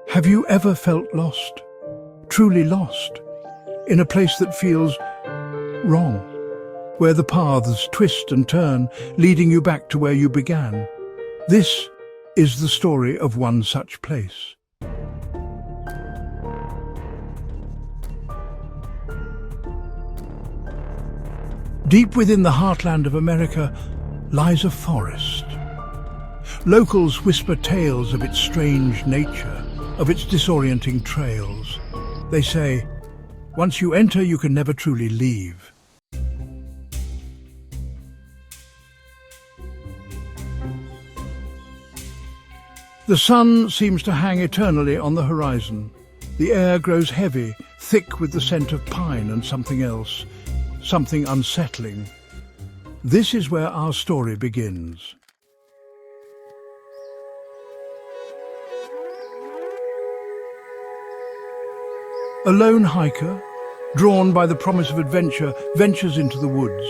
Have you ever felt lost, truly lost, in a place that feels wrong, where the paths twist and turn, leading you back to where you began? This is the story of one such place. Deep within the heartland of America lies a forest. Locals whisper tales of its strange nature, of its disorienting trails. They say, once you enter, you can never truly leave. The sun seems to hang eternally on the horizon. The air grows heavy, thick with the scent of pine and something else, something unsettling. This is where our story begins. A lone hiker, drawn by the promise of adventure, ventures into the woods.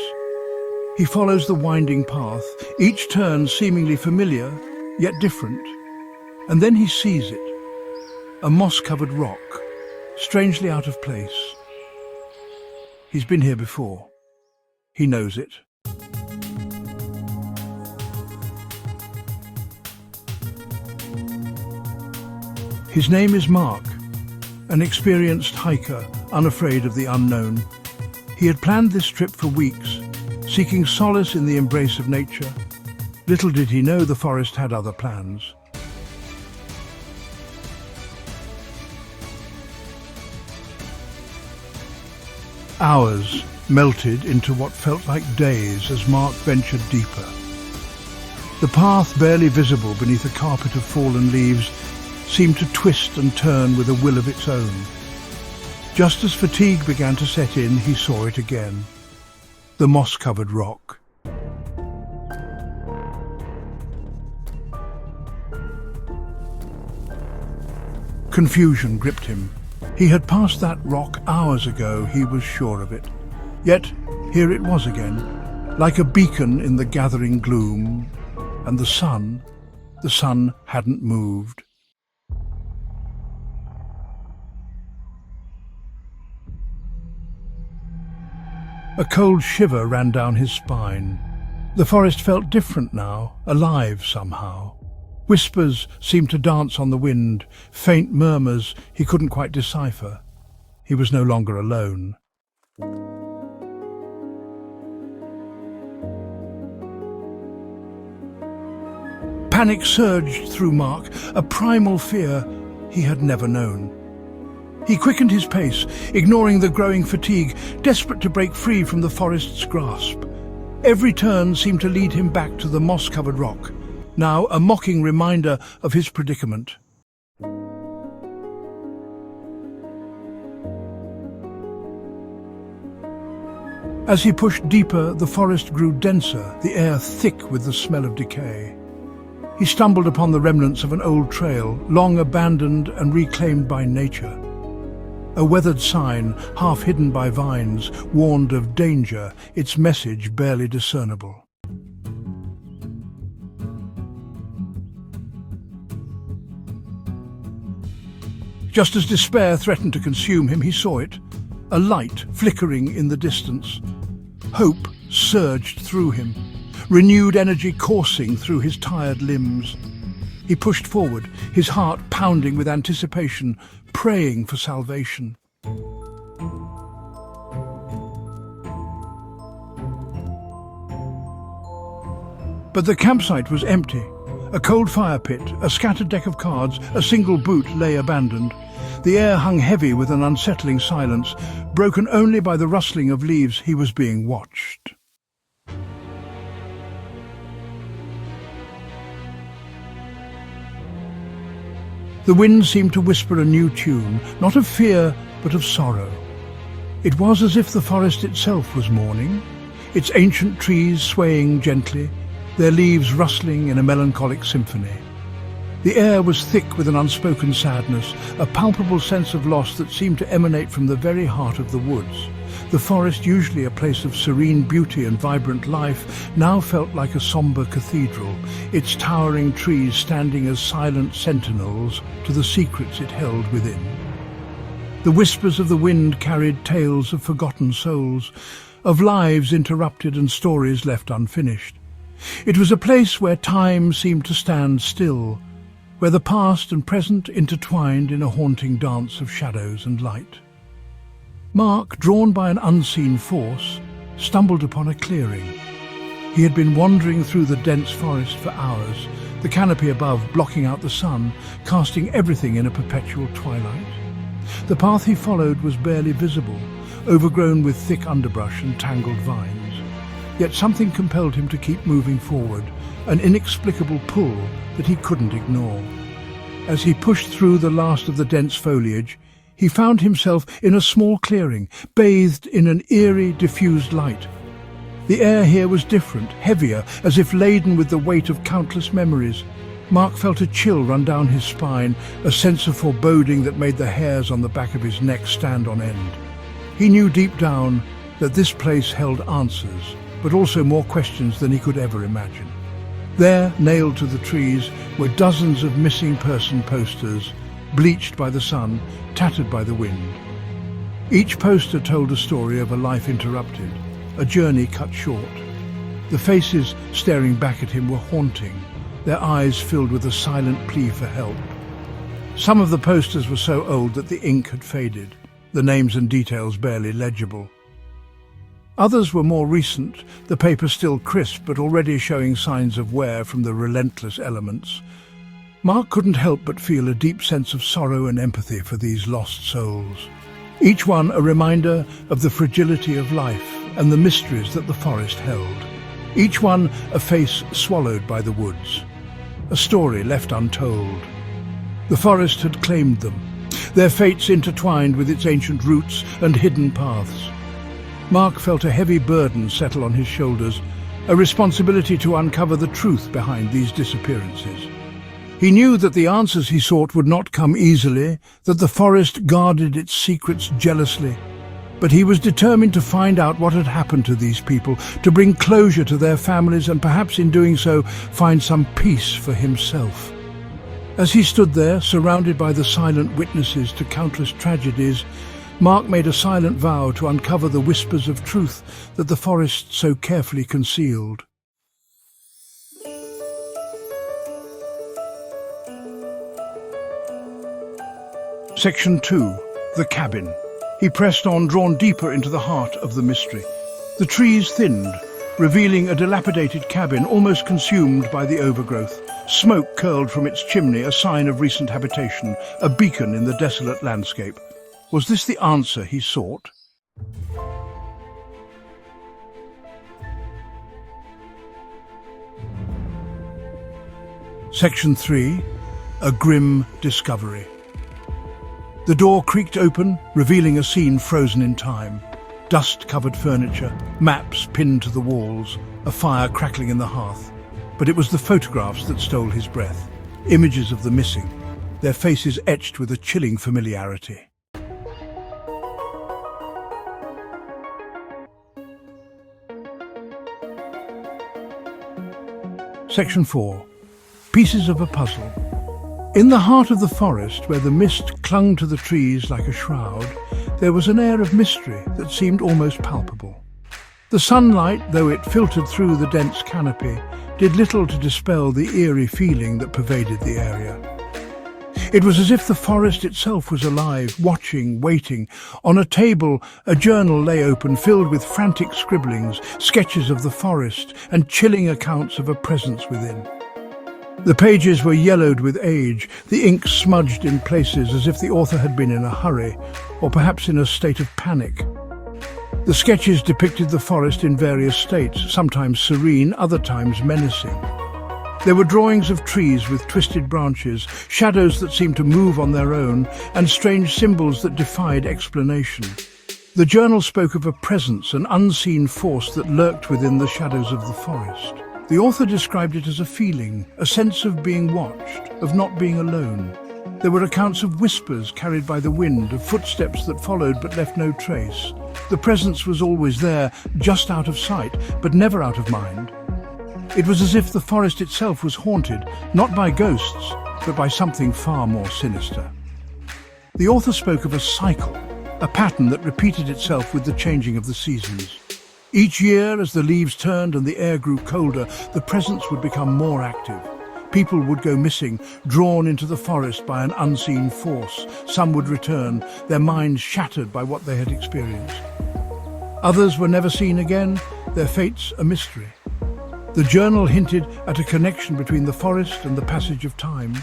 He follows the winding path, each turn seemingly familiar, yet different. And then he sees it, a moss-covered rock, strangely out of place. He's been here before. He knows it. His name is Mark, an experienced hiker, unafraid of the unknown. He had planned this trip for weeks, seeking solace in the embrace of nature. Little did he know the forest had other plans. Hours melted into what felt like days as Mark ventured deeper. The path, barely visible beneath a carpet of fallen leaves, seemed to twist and turn with a will of its own. Just as fatigue began to set in, he saw it again. The moss-covered rock. Confusion gripped him. He had passed that rock hours ago, he was sure of it. Yet here it was again, like a beacon in the gathering gloom, and the sun hadn't moved. A cold shiver ran down his spine. The forest felt different now, alive somehow. Whispers seemed to dance on the wind, faint murmurs he couldn't quite decipher. He was no longer alone. Panic surged through Mark, a primal fear he had never known. He quickened his pace, ignoring the growing fatigue, desperate to break free from the forest's grasp. Every turn seemed to lead him back to the moss-covered rock, now a mocking reminder of his predicament. As he pushed deeper, the forest grew denser, the air thick with the smell of decay. He stumbled upon the remnants of an old trail, long abandoned and reclaimed by nature. A weathered sign, half hidden by vines, warned of danger, its message barely discernible. Just as despair threatened to consume him, he saw it, a light flickering in the distance. Hope surged through him, renewed energy coursing through his tired limbs. He pushed forward, his heart pounding with anticipation, praying for salvation. But the campsite was empty. A cold fire pit, a scattered deck of cards, a single boot lay abandoned. The air hung heavy with an unsettling silence, broken only by the rustling of leaves. He was being watched. The wind seemed to whisper a new tune, not of fear, but of sorrow. It was as if the forest itself was mourning, its ancient trees swaying gently, their leaves rustling in a melancholic symphony. The air was thick with an unspoken sadness, a palpable sense of loss that seemed to emanate from the very heart of the woods. The forest, usually a place of serene beauty and vibrant life, now felt like a sombre cathedral, its towering trees standing as silent sentinels to the secrets it held within. The whispers of the wind carried tales of forgotten souls, of lives interrupted and stories left unfinished. It was a place where time seemed to stand still, where the past and present intertwined in a haunting dance of shadows and light. Mark, drawn by an unseen force, stumbled upon a clearing. He had been wandering through the dense forest for hours, the canopy above blocking out the sun, casting everything in a perpetual twilight. The path he followed was barely visible, overgrown with thick underbrush and tangled vines. Yet something compelled him to keep moving forward, an inexplicable pull that he couldn't ignore. As he pushed through the last of the dense foliage, he found himself in a small clearing, bathed in an eerie, diffused light. The air here was different, heavier, as if laden with the weight of countless memories. Mark felt a chill run down his spine, a sense of foreboding that made the hairs on the back of his neck stand on end. He knew deep down that this place held answers, but also more questions than he could ever imagine. There, nailed to the trees, were dozens of missing person posters, bleached by the sun, tattered by the wind. Each poster told a story of a life interrupted, a journey cut short. The faces staring back at him were haunting, their eyes filled with a silent plea for help. Some of the posters were so old that the ink had faded, the names and details barely legible. Others were more recent, the paper still crisp but already showing signs of wear from the relentless elements. Mark couldn't help but feel a deep sense of sorrow and empathy for these lost souls. Each one a reminder of the fragility of life and the mysteries that the forest held. Each one a face swallowed by the woods, a story left untold. The forest had claimed them, their fates intertwined with its ancient roots and hidden paths. Mark felt a heavy burden settle on his shoulders, a responsibility to uncover the truth behind these disappearances. He knew that the answers he sought would not come easily, that the forest guarded its secrets jealously. But he was determined to find out what had happened to these people, to bring closure to their families and perhaps in doing so find some peace for himself. As he stood there, surrounded by the silent witnesses to countless tragedies, Mark made a silent vow to uncover the whispers of truth that the forest so carefully concealed. Section 2. The Cabin. He pressed on, drawn deeper into the heart of the mystery. The trees thinned, revealing a dilapidated cabin almost consumed by the overgrowth. Smoke curled from its chimney, a sign of recent habitation, a beacon in the desolate landscape. Was this the answer he sought? Section 3. A Grim Discovery. The door creaked open, revealing a scene frozen in time. Dust-covered furniture, maps pinned to the walls, a fire crackling in the hearth. But it was the photographs that stole his breath. Images of the missing, their faces etched with a chilling familiarity. Section 4. Pieces of a puzzle. In the heart of the forest, where the mist clung to the trees like a shroud, there was an air of mystery that seemed almost palpable. The sunlight, though it filtered through the dense canopy, did little to dispel the eerie feeling that pervaded the area. It was as if the forest itself was alive, watching, waiting. On a table, a journal lay open, filled with frantic scribblings, sketches of the forest, and chilling accounts of a presence within. The pages were yellowed with age, the ink smudged in places as if the author had been in a hurry, or perhaps in a state of panic. The sketches depicted the forest in various states, sometimes serene, other times menacing. There were drawings of trees with twisted branches, shadows that seemed to move on their own, and strange symbols that defied explanation. The journal spoke of a presence, an unseen force that lurked within the shadows of the forest. The author described it as a feeling, a sense of being watched, of not being alone. There were accounts of whispers carried by the wind, of footsteps that followed but left no trace. The presence was always there, just out of sight, but never out of mind. It was as if the forest itself was haunted, not by ghosts, but by something far more sinister. The author spoke of a cycle, a pattern that repeated itself with the changing of the seasons. Each year, as the leaves turned and the air grew colder, the presence would become more active. People would go missing, drawn into the forest by an unseen force. Some would return, their minds shattered by what they had experienced. Others were never seen again, their fates a mystery. The journal hinted at a connection between the forest and the passage of time,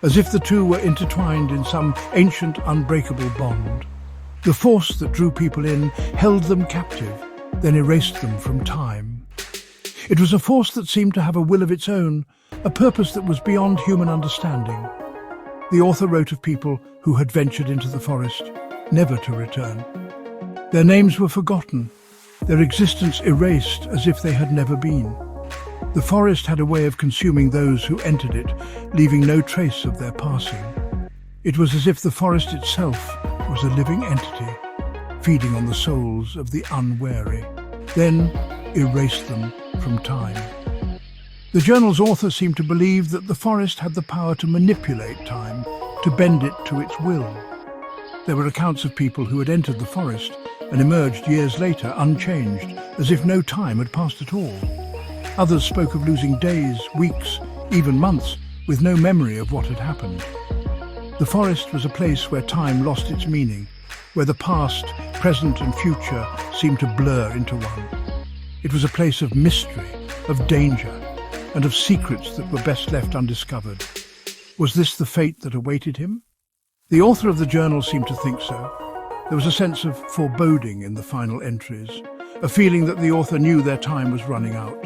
as if the two were intertwined in some ancient, unbreakable bond. The force that drew people in held them captive, then erased them from time. It was a force that seemed to have a will of its own, a purpose that was beyond human understanding. The author wrote of people who had ventured into the forest, never to return. Their names were forgotten, their existence erased as if they had never been. The forest had a way of consuming those who entered it, leaving no trace of their passing. It was as if the forest itself was a living entity, feeding on the souls of the unwary, then erased them from time. The journal's author seemed to believe that the forest had the power to manipulate time, to bend it to its will. There were accounts of people who had entered the forest and emerged years later unchanged, as if no time had passed at all. Others spoke of losing days, weeks, even months, with no memory of what had happened. The forest was a place where time lost its meaning, where the past, present and future seemed to blur into one. It was a place of mystery, of danger, and of secrets that were best left undiscovered. Was this the fate that awaited him? The author of the journal seemed to think so. There was a sense of foreboding in the final entries, a feeling that the author knew their time was running out.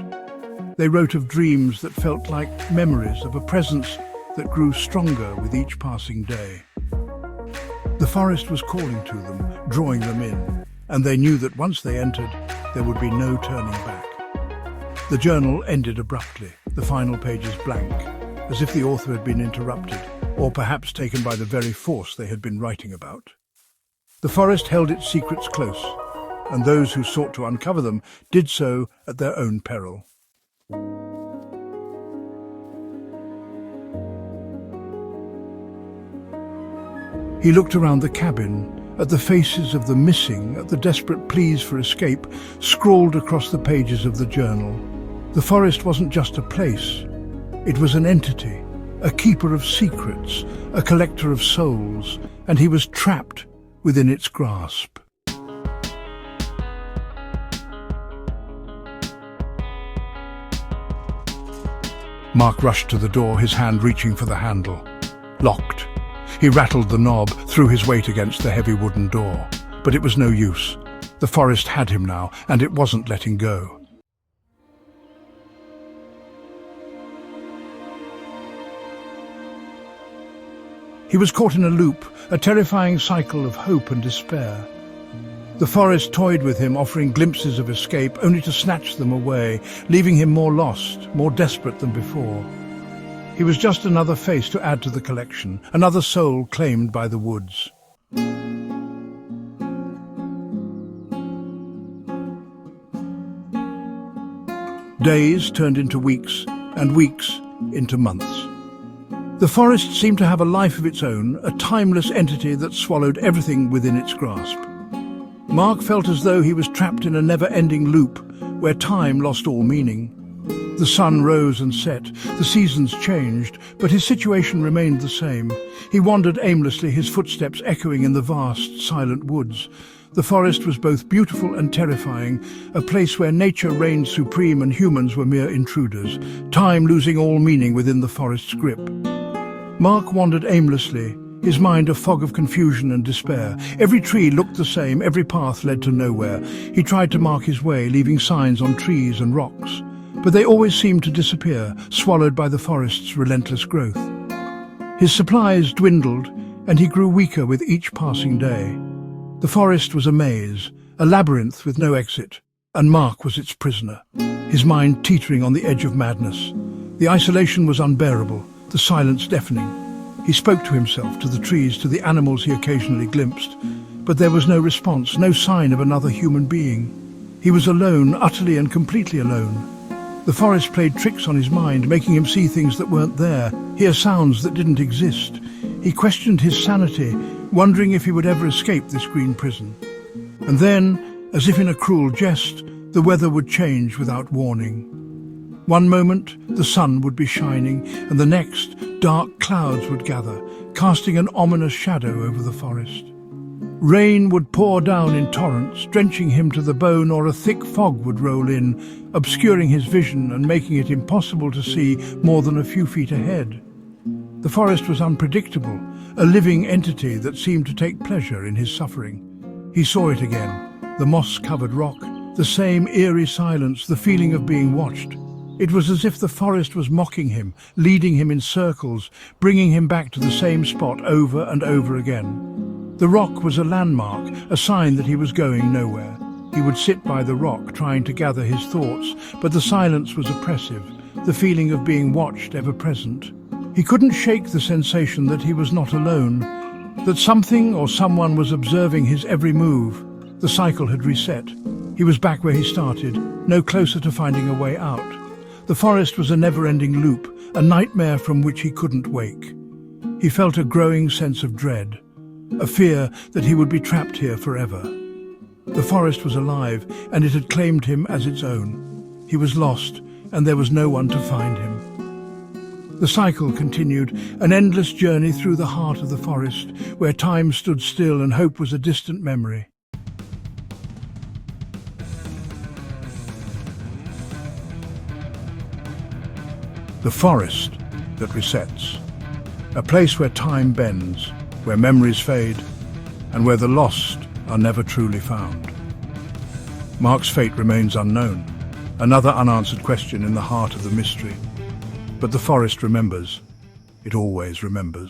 They wrote of dreams that felt like memories of a presence that grew stronger with each passing day. The forest was calling to them, drawing them in, and they knew that once they entered, there would be no turning back. The journal ended abruptly, the final pages blank, as if the author had been interrupted, or perhaps taken by the very force they had been writing about. The forest held its secrets close, and those who sought to uncover them did so at their own peril. He looked around the cabin, at the faces of the missing, at the desperate pleas for escape scrawled across the pages of the journal. The forest wasn't just a place. It was an entity, a keeper of secrets, a collector of souls, and he was trapped within its grasp. Mark rushed to the door, his hand reaching for the handle. Locked. He rattled the knob, threw his weight against the heavy wooden door. But it was no use. The forest had him now, and it wasn't letting go. He was caught in a loop, a terrifying cycle of hope and despair. The forest toyed with him, offering glimpses of escape, only to snatch them away, leaving him more lost, more desperate than before. He was just another face to add to the collection, another soul claimed by the woods. Days turned into weeks, and weeks into months. The forest seemed to have a life of its own, a timeless entity that swallowed everything within its grasp. Mark felt as though he was trapped in a never-ending loop, where time lost all meaning. The sun rose and set, the seasons changed, but his situation remained the same. He wandered aimlessly, his footsteps echoing in the vast, silent woods. The forest was both beautiful and terrifying, a place where nature reigned supreme and humans were mere intruders, time losing all meaning within the forest's grip. Mark wandered aimlessly, his mind a fog of confusion and despair. Every tree looked the same, every path led to nowhere. He tried to mark his way, leaving signs on trees and rocks. But they always seemed to disappear, swallowed by the forest's relentless growth. His supplies dwindled, and he grew weaker with each passing day. The forest was a maze, a labyrinth with no exit, and Mark was its prisoner, his mind teetering on the edge of madness. The isolation was unbearable, the silence deafening. He spoke to himself, to the trees, to the animals he occasionally glimpsed, but there was no response, no sign of another human being. He was alone, utterly and completely alone. The forest played tricks on his mind, making him see things that weren't there, hear sounds that didn't exist. He questioned his sanity, wondering if he would ever escape this green prison. And then, as if in a cruel jest, the weather would change without warning. One moment, the sun would be shining, and the next, dark clouds would gather, casting an ominous shadow over the forest. Rain would pour down in torrents, drenching him to the bone, or a thick fog would roll in, obscuring his vision and making it impossible to see more than a few feet ahead. The forest was unpredictable, a living entity that seemed to take pleasure in his suffering. He saw it again, the moss-covered rock, the same eerie silence, the feeling of being watched. It was as if the forest was mocking him, leading him in circles, bringing him back to the same spot over and over again. The rock was a landmark, a sign that he was going nowhere. He would sit by the rock, trying to gather his thoughts, but the silence was oppressive, the feeling of being watched ever present. He couldn't shake the sensation that he was not alone, that something or someone was observing his every move. The cycle had reset. He was back where he started, no closer to finding a way out. The forest was a never-ending loop, a nightmare from which he couldn't wake. He felt a growing sense of dread, a fear that he would be trapped here forever. The forest was alive, and it had claimed him as its own. He was lost, and there was no one to find him. The cycle continued, an endless journey through the heart of the forest, where time stood still and hope was a distant memory. The forest that resets. A place where time bends, where memories fade, and where the lost are never truly found. Mark's fate remains unknown, another unanswered question in the heart of the mystery. But the forest remembers. It always remembers.